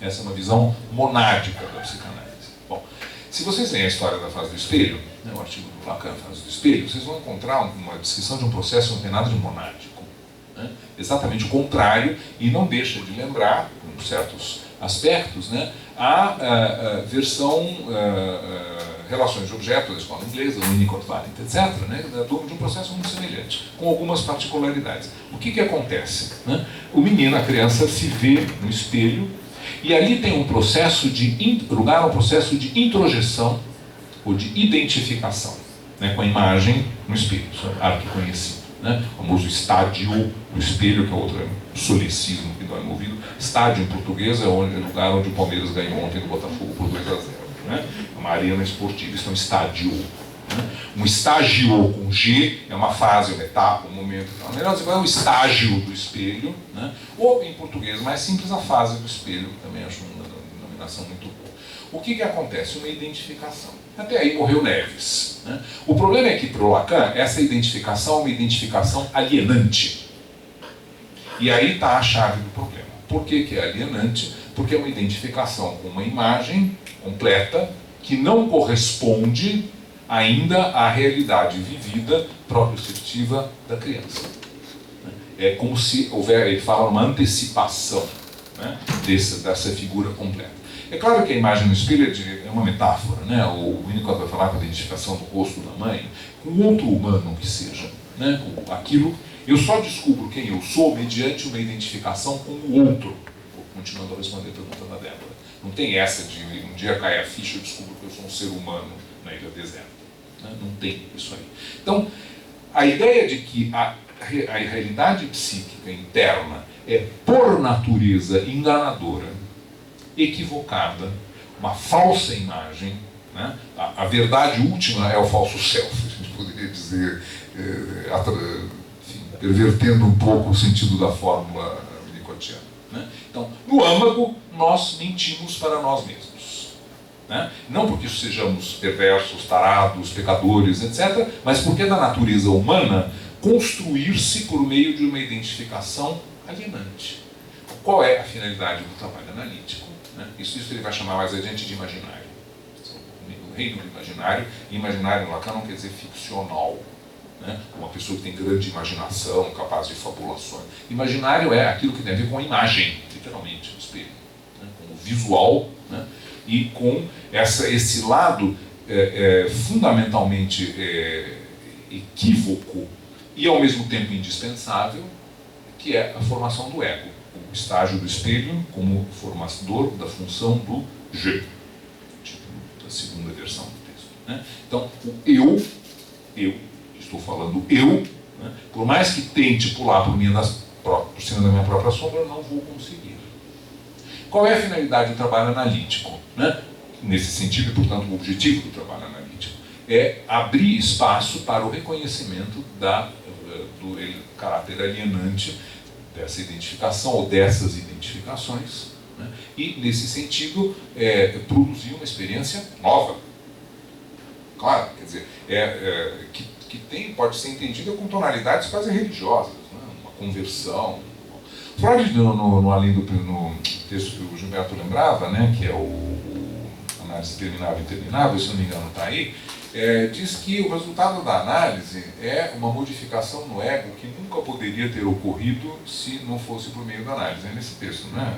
Essa é uma visão monádica da psicanálise. Bom, se vocês leem a história da fase do espelho, né, o artigo do Lacan, fase do espelho, vocês vão encontrar uma descrição de um processo que não tem nada de monádico. Né? Exatamente o contrário, e não deixa de lembrar, em certos aspectos, né, a versão relações de objeto da escola inglesa, do Winnicott, Valent, etc., né, de um processo muito semelhante, com algumas particularidades. O que acontece? Né? O menino, a criança, se vê no espelho, e ali tem um processo lugar a um processo de introjeção ou de identificação, né, com a imagem no espelho, isso é arquiconhecido. Né? O famoso estádio do espelho, que é outro solecismo que dói no ouvido. Estádio em português é o lugar onde o Palmeiras ganhou ontem do Botafogo por 2-0. Né? É uma arena esportiva, isso é um estádio. Né? Um estágio com G é uma fase, uma etapa, um momento. Então, melhor dizer, é o estágio do espelho, né? Ou em português mais simples, a fase do espelho, que também acho uma denominação muito boa. O que acontece? Uma identificação. Até aí morreu Neves. Né? O problema é que, para o Lacan, essa identificação é uma identificação alienante. E aí está a chave do problema. Por que é alienante? Porque é uma identificação com uma imagem completa que não corresponde ainda à realidade vivida proprioceptiva da criança. É como se houver, ele fala, uma antecipação, né, dessa figura completa. É claro que a imagem no espelho é uma metáfora, né? O Winnicott vai falar com a identificação do rosto da mãe, com outro humano que seja, né? Aquilo, eu só descubro quem eu sou mediante uma identificação com o outro. Continuando a responder a pergunta da Débora. Não tem essa de um dia cai a ficha e eu descubro que eu sou um ser humano na ilha deserta. Né? Não tem isso aí. Então, a ideia de que a realidade psíquica interna é, por natureza, enganadora, equivocada, uma falsa imagem, né? A verdade última é o falso self, a gente poderia dizer, enfim, pervertendo um pouco o sentido da fórmula winnicottiana. Né? Então, no âmago, nós mentimos para nós mesmos. Né? Não porque sejamos perversos, tarados, pecadores, etc., mas porque é da natureza humana construir-se por meio de uma identificação alienante. Qual é a finalidade do trabalho analítico? Né? Isso ele vai chamar mais adiante de imaginário. O reino do imaginário, e imaginário no Lacan não quer dizer ficcional. Né? Uma pessoa que tem grande imaginação, capaz de fabulações. Imaginário é aquilo que tem a ver com a imagem, literalmente, no espelho. Né? Com o visual, né? E com esse lado fundamentalmente equívoco e ao mesmo tempo indispensável, que é a formação do ego. O estágio do espelho como formador da função do je, tipo da segunda versão do texto. Né? Então, o eu, estou falando eu, né? Por mais que tente pular por cima da minha própria sombra, eu não vou conseguir. Qual é a finalidade do trabalho analítico? Né? Nesse sentido, e portanto, o objetivo do trabalho analítico é abrir espaço para o reconhecimento do caráter alienante dessa identificação ou dessas identificações, né? E, nesse sentido, produzir uma experiência nova. Claro, quer dizer, que pode ser entendida com tonalidades quase religiosas, né? Uma conversão. Freud, no texto que o Gilberto lembrava, né, que é o Análise Terminável e Interminável, se não me engano está aí, diz que o resultado da análise é uma modificação no ego que nunca poderia ter ocorrido se não fosse por meio da análise. É nesse texto, né?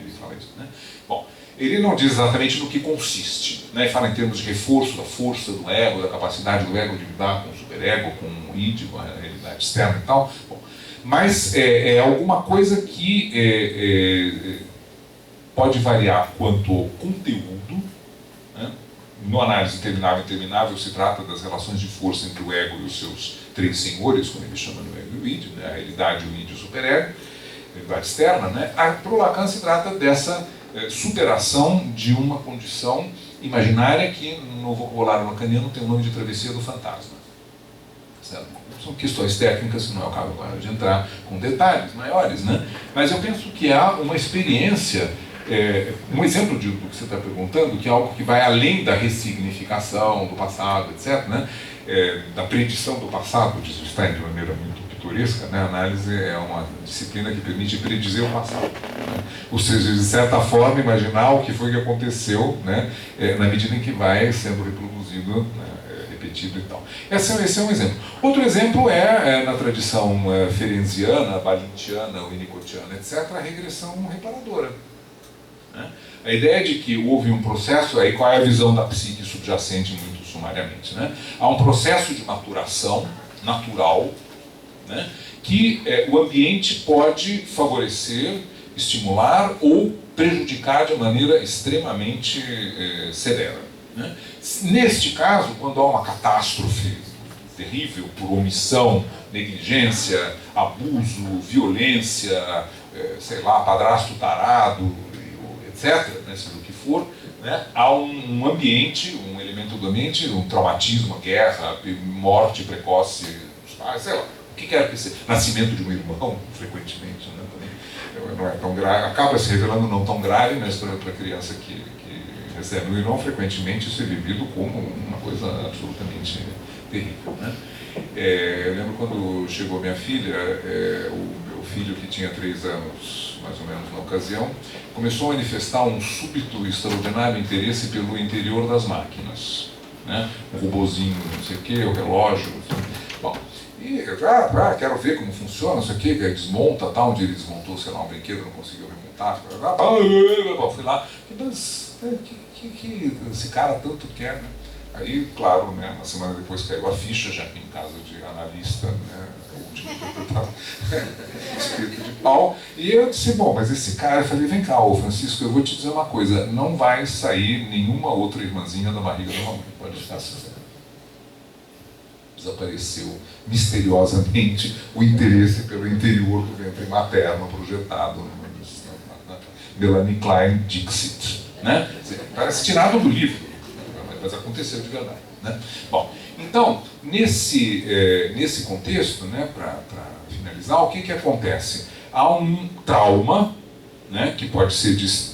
Ele fala isso, né? Bom, ele não diz exatamente no que consiste, né? Ele fala em termos de reforço da força do ego, da capacidade do ego de lidar com o superego, com o id, com a realidade externa e tal. Bom, mas é alguma coisa que pode variar quanto ao conteúdo. Né? No Análise Terminável e Interminável se trata das relações de força entre o ego e os seus três senhores, como ele chama no ego e o id, né? A realidade, o id e o superego, a realidade externa. Né? Para o Lacan se trata dessa superação de uma condição imaginária que no vocabulário lacaniano tem o nome de travessia do fantasma. Certo? São questões técnicas que não é o caso agora de entrar com detalhes maiores, né? Mas eu penso que há uma experiência, um exemplo do que você está perguntando, que é algo que vai além da ressignificação do passado, etc., né? Da predição do passado, diz o Stein de maneira muito pitoresca, né? A análise é uma disciplina que permite predizer o passado, né? Ou seja, de certa forma, imaginar o que foi que aconteceu, né? Na medida em que vai sendo reproduzido, né? Repetido e tal. Esse é um exemplo. Outro exemplo é na tradição ferenciana, balintiana, winnicottiana, etc., a regressão reparadora. Né? A ideia de que houve um processo, aí qual é a visão da psique subjacente muito sumariamente, né? Há um processo de maturação natural, né? Que o ambiente pode favorecer, estimular ou prejudicar de maneira extremamente severa. Né? Neste caso, quando há uma catástrofe terrível por omissão, negligência, abuso, violência, sei lá, padrasto tarado, etc., né, seja o que for, né, há um ambiente, um elemento do ambiente, um traumatismo, guerra, morte precoce dos pais, sei lá, o que quer que seja, nascimento de um irmão, frequentemente, né, também, não é tão grave, acaba se revelando não tão grave, mas para a criança que recebe um irmão, frequentemente isso é vivido como uma coisa absolutamente terrível. Né? Eu lembro quando chegou minha filha, o meu filho, que tinha 3 anos, mais ou menos na ocasião, começou a manifestar um súbito e extraordinário interesse pelo interior das máquinas. Né? O robozinho, não sei o quê, o relógio, enfim. Bom, e eu quero ver como funciona, não sei o quê, que desmonta, tá, onde ele desmontou, sei lá, um brinquedo, não conseguiu remontar, fui lá, mas que esse cara tanto quer, né? Aí, claro, né, uma semana depois caiu a ficha, já que em casa de analista, né, ou de interpretador, espírito de pau, e eu disse, bom, mas esse cara, eu falei, vem cá, ô Francisco, eu vou te dizer uma coisa, não vai sair nenhuma outra irmãzinha da barriga da mamãe, pode ficar sincero. Desapareceu misteriosamente o interesse pelo interior do ventre materno projetado na Melanie Klein Dixit, né? Parece tirado do livro, mas aconteceu de verdade, né? Bom, então, nesse contexto, né, para finalizar, o que acontece? Há um trauma, né, que pode ser de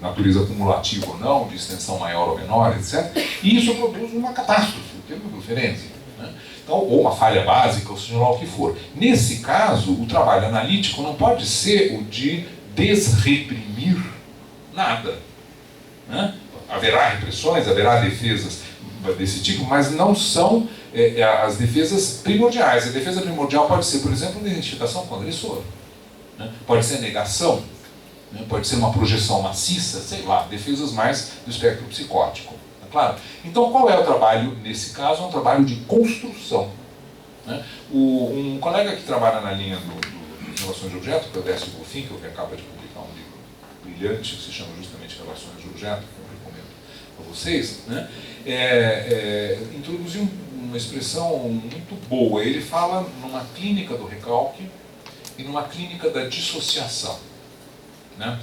natureza cumulativa ou não, de extensão maior ou menor, etc. E isso produz uma catástrofe, o termo do Ferenczi, né? Então, ou uma falha básica, ou seja lá o que for. Nesse caso, o trabalho analítico não pode ser o de desreprimir nada. Né? Haverá repressões, haverá defesas desse tipo, mas não são as defesas primordiais. A defesa primordial pode ser, por exemplo, uma identificação com o agressor. Né? Pode ser negação, né? Pode ser uma projeção maciça, sei lá, defesas mais do espectro psicótico. Tá claro? Então, qual é o trabalho nesse caso? É um trabalho de construção. Né? Um colega que trabalha na linha de relações de objeto, que é o Décio Bonfim, que acaba de publicar um livro brilhante, que se chama justamente Relações de Objeto, que eu recomendo a vocês, né? Introduziu uma expressão muito boa. Ele fala numa clínica do recalque e numa clínica da dissociação. Né?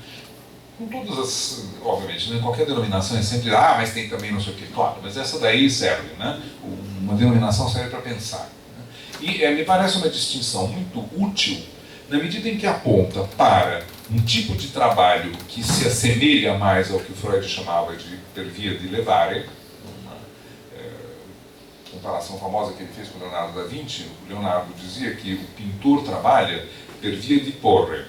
Com todas as, obviamente, né? Qualquer denominação é sempre, mas tem também não sei o que, claro, mas essa daí serve, né? Uma denominação serve para pensar. Né? E me parece uma distinção muito útil na medida em que aponta para um tipo de trabalho que se assemelha mais ao que o Freud chamava de per via di levare, uma comparação famosa que ele fez com o Leonardo da Vinci. O Leonardo dizia que o pintor trabalha per via di porre.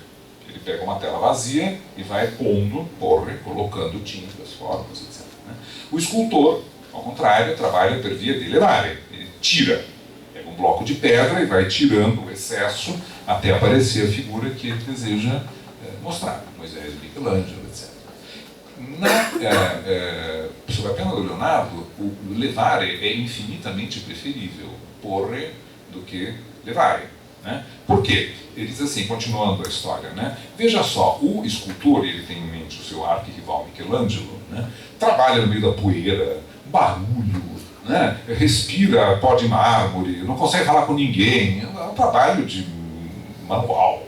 Ele pega uma tela vazia e vai pondo, porre, colocando tintas, formas, etc. Né? O escultor, ao contrário, trabalha per via di levare. Ele tira, pega um bloco de pedra e vai tirando o excesso até aparecer a figura que ele deseja mostrar. Moisés, Michelangelo, etc. Sob a pena do Leonardo, o levare é infinitamente preferível, porre, do que levare. Né? Por quê? Ele diz assim, continuando a história, né? Veja só, o escultor, ele tem em mente o seu arquirrival Michelangelo, né? Trabalha no meio da poeira, barulho, né? Respira pó de mármore, não consegue falar com ninguém, é um trabalho de manual.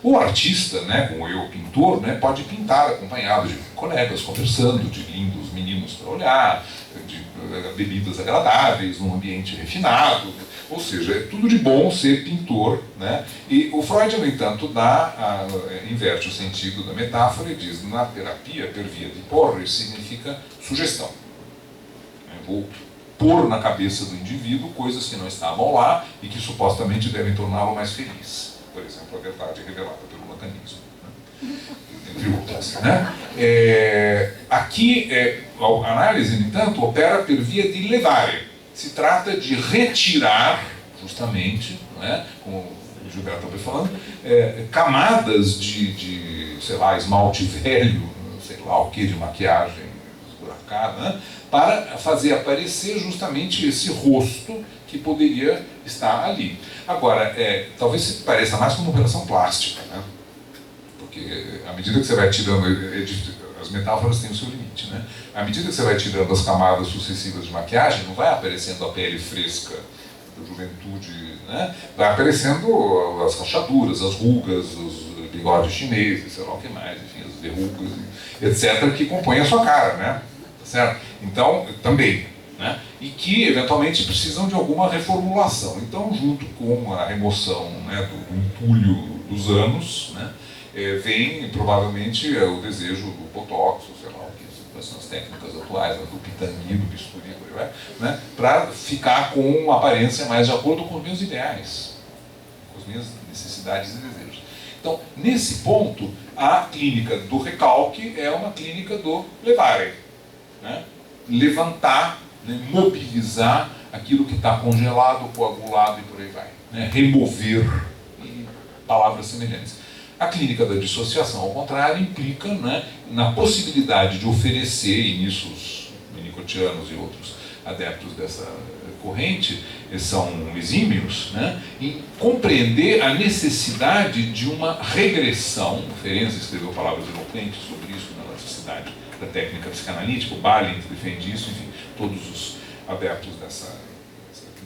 O artista, né, como eu, o pintor, né, pode pintar acompanhado de colegas, conversando, de lindos meninos para olhar, de bebidas agradáveis, num ambiente refinado. Ou seja, é tudo de bom ser pintor. Né? E o Freud, no entanto, inverte o sentido da metáfora e diz na terapia, per via di porre, significa sugestão. Vou pôr na cabeça do indivíduo coisas que não estavam lá e que supostamente devem torná-lo mais feliz. Por exemplo, a verdade revelada pelo latanismo, né? Entre outras. Né? Aqui, a análise, no entanto, opera por via de levare. Se trata de retirar, justamente, né, como o Gilberto estava falando, camadas de, sei lá, esmalte velho, sei lá o que, de maquiagem esburacada, né, para fazer aparecer justamente esse rosto que poderia estar ali. Agora, talvez se pareça mais como uma operação plástica, né? Porque à medida que você vai tirando, as metáforas têm o seu limite, né? À medida que você vai tirando as camadas sucessivas de maquiagem, não vai aparecendo a pele fresca da juventude, né? Vai aparecendo as rachaduras, as rugas, os bigodes chineses, sei lá o que mais, enfim, as verrugas, etc., que compõem a sua cara, né? Tá certo? Então, também, né? E que eventualmente precisam de alguma reformulação. Então, junto com a remoção, né, do entulho dos anos, né, vem provavelmente o desejo do botox, ou sei lá o que, quais são as técnicas atuais, né, do pitangui, do bisturi, né, para ficar com uma aparência mais de acordo com os meus ideais, com as minhas necessidades e desejos. Então, nesse ponto, a clínica do recalque é uma clínica do levare, né? Levantar, né, mobilizar aquilo que está congelado, coagulado e por aí vai, né? Remover, e palavras semelhantes. A clínica da dissociação, ao contrário, implica, né, na possibilidade de oferecer, e nisso os minicotianos e outros adeptos dessa corrente são exímios, né, em compreender a necessidade de uma regressão. Ferenczi escreveu palavras eloquentes sobre isso, na necessidade da técnica psicanalítica, o Balint defende isso, enfim, todos os adeptos dessa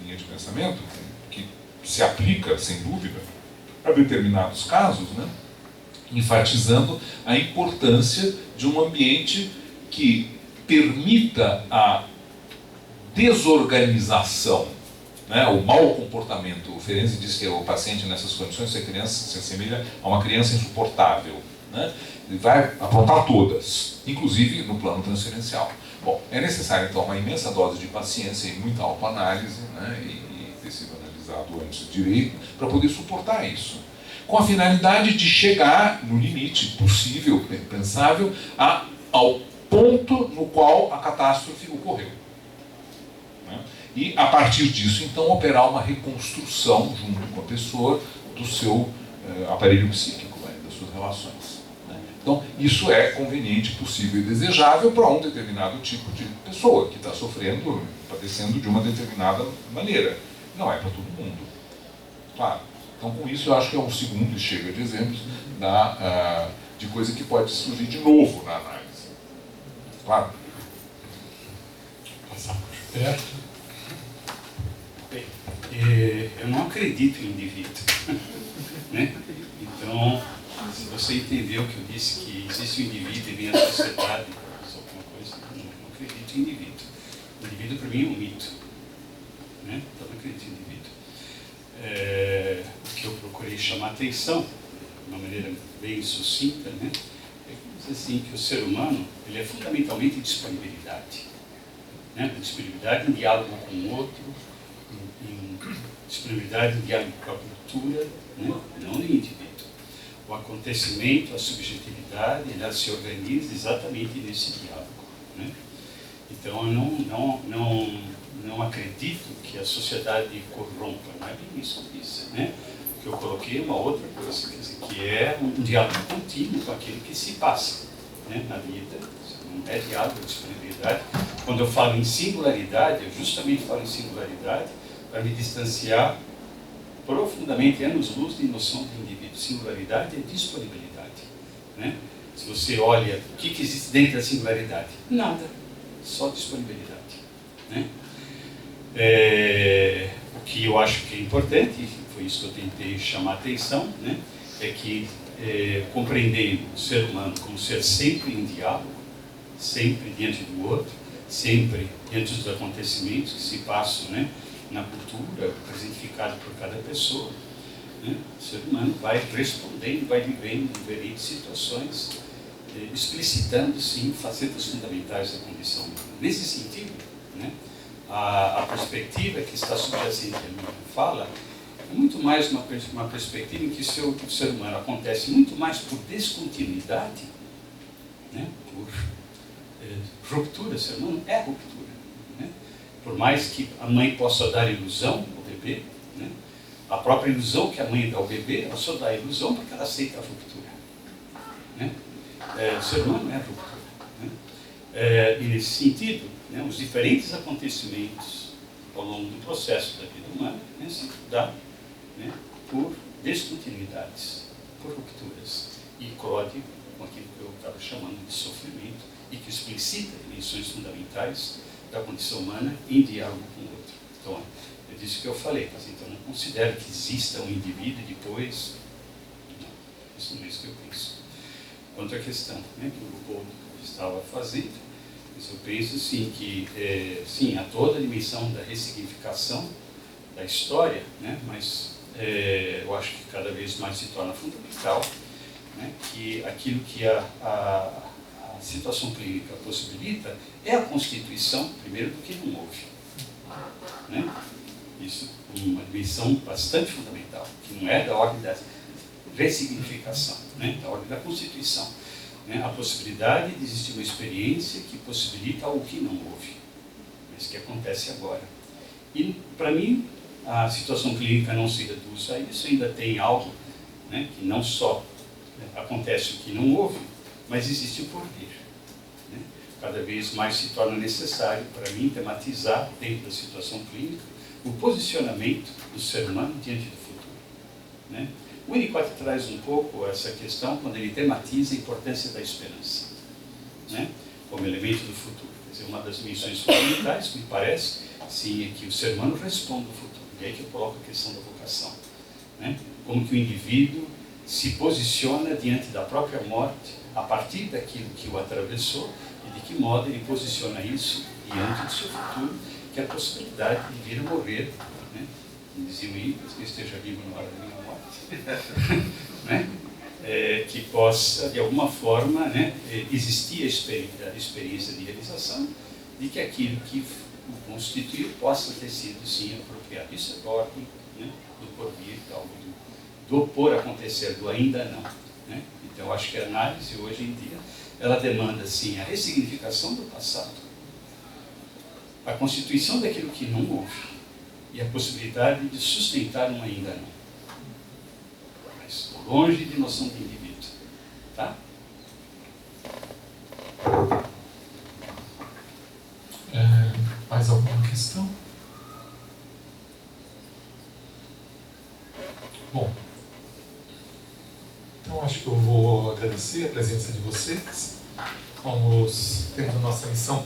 linha de pensamento, que se aplica, sem dúvida, a determinados casos, né, enfatizando a importância de um ambiente que permita a desorganização, né, o mau comportamento. O Ferenczi diz que o paciente nessas condições se assemelha a uma criança insuportável, né? Ele vai aprontar todas, inclusive no plano transferencial. Bom, é necessário então uma imensa dose de paciência e muita autoanálise, né, e ter sido analisado antes direito, para poder suportar isso, com a finalidade de chegar no limite possível, pensável, ao ponto no qual a catástrofe ocorreu. Né? E, a partir disso, então, operar uma reconstrução, junto com a pessoa, do seu aparelho psíquico, né, das suas relações. Né? Então, isso é conveniente, possível e desejável para um determinado tipo de pessoa que está sofrendo, padecendo de uma determinada maneira. Não é para todo mundo. Claro. Então, com isso, eu acho que é um segundo, e chega de exemplos, de coisa que pode surgir de novo na análise. Claro. Passar para o Gilberto. Bem, eu não acredito em indivíduo. Né? Então, se você entendeu que eu disse que existe um indivíduo e vem a sociedade, alguma coisa, eu não acredito em indivíduo. O indivíduo, para mim, é um mito. Né? Então, não acredito em indivíduo. O que eu procurei chamar a atenção, de uma maneira bem sucinta, né, é assim, que o ser humano ele é fundamentalmente disponibilidade. Né? Disponibilidade em diálogo com o outro, em disponibilidade em diálogo com a cultura, né? Não no indivíduo. O acontecimento, a subjetividade, ela se organiza exatamente nesse diálogo. Né? Então, eu não acredito que a sociedade corrompa, não é bem isso que eu disse, né? Que eu coloquei uma outra coisa, quer dizer, que é um diálogo contínuo com aquilo que se passa, né, na vida. Não é diálogo, é disponibilidade. Quando eu falo em singularidade, eu justamente falo em singularidade para me distanciar profundamente, anos-luz de noção de indivíduo. Singularidade é disponibilidade. Né? Se você olha, o que existe dentro da singularidade? Nada, só disponibilidade. Né? O que eu acho que é importante, e foi isso que eu tentei chamar a atenção, né, é que compreendendo o ser humano como ser sempre em diálogo, sempre diante do outro, sempre diante dos acontecimentos que se passam, né, na cultura, presentificado por cada pessoa, né, o ser humano vai respondendo, vai vivendo diferentes situações, explicitando, sim, facetas fundamentais da condição humana. Nesse sentido, né, a perspectiva que está subjacente à minha fala é muito mais uma perspectiva em que o ser humano acontece muito mais por descontinuidade, né? Por ruptura. O ser humano é ruptura, né? Por mais que a mãe possa dar ilusão ao bebê, né? A própria ilusão que a mãe dá ao bebê, ela só dá a ilusão porque ela aceita a ruptura, né? O ser humano é ruptura, né? E nesse sentido, né, os diferentes acontecimentos ao longo do processo da vida humana, né, se dá, né, por descontinuidades, por rupturas, e código com aquilo que eu estava chamando de sofrimento, e que explicita dimensões fundamentais da condição humana em diálogo com o outro. Então, é disso que eu falei, mas então não considero que exista um indivíduo e depois. Não, isso não é isso que eu penso. Quanto à questão, né, que o Leopoldo estava fazendo, mas eu penso sim que sim, há toda a dimensão da ressignificação da história, né, mas eu acho que cada vez mais se torna fundamental, né, que aquilo que a situação clínica possibilita é a constituição, primeiro, do que não houve, né? Isso é uma dimensão bastante fundamental, que não é da ordem da ressignificação, né, da ordem da constituição, né, a possibilidade de existir uma experiência que possibilita algo que não houve, mas que acontece agora. E, para mim, a situação clínica não se reduz a isso, ainda tem algo, né, que não só, né, acontece o que não houve, mas existe o porvir, né? Cada vez mais se torna necessário, para mim, tematizar, dentro da situação clínica, o posicionamento do ser humano diante do futuro, né? O Winnicott traz um pouco essa questão quando ele tematiza a importância da esperança, né, como elemento do futuro. Quer dizer, uma das dimensões fundamentais, me parece, sim, é que o ser humano responde ao futuro. E aí que eu coloco a questão da vocação, né? Como que o indivíduo se posiciona diante da própria morte, a partir daquilo que o atravessou, e de que modo ele posiciona isso diante do seu futuro, que é a possibilidade de vir a morrer, né? Diziam aí, que esteja vivo na hora da minha morte, né? Que possa, de alguma forma, né, existir a experiência de realização de que aquilo que o constituiu possa ter sido, sim, apropriado. Isso é ordem, né, do porvir, do por acontecer, do ainda não, né? Então, eu acho que a análise, hoje em dia, ela demanda, sim, a ressignificação do passado, a constituição daquilo que não houve, e a possibilidade de sustentar um ainda não. Mas longe de noção de indivíduo. Tá? Mais alguma questão? Bom, então acho que eu vou agradecer a presença de vocês. Vamos tendo nossa missão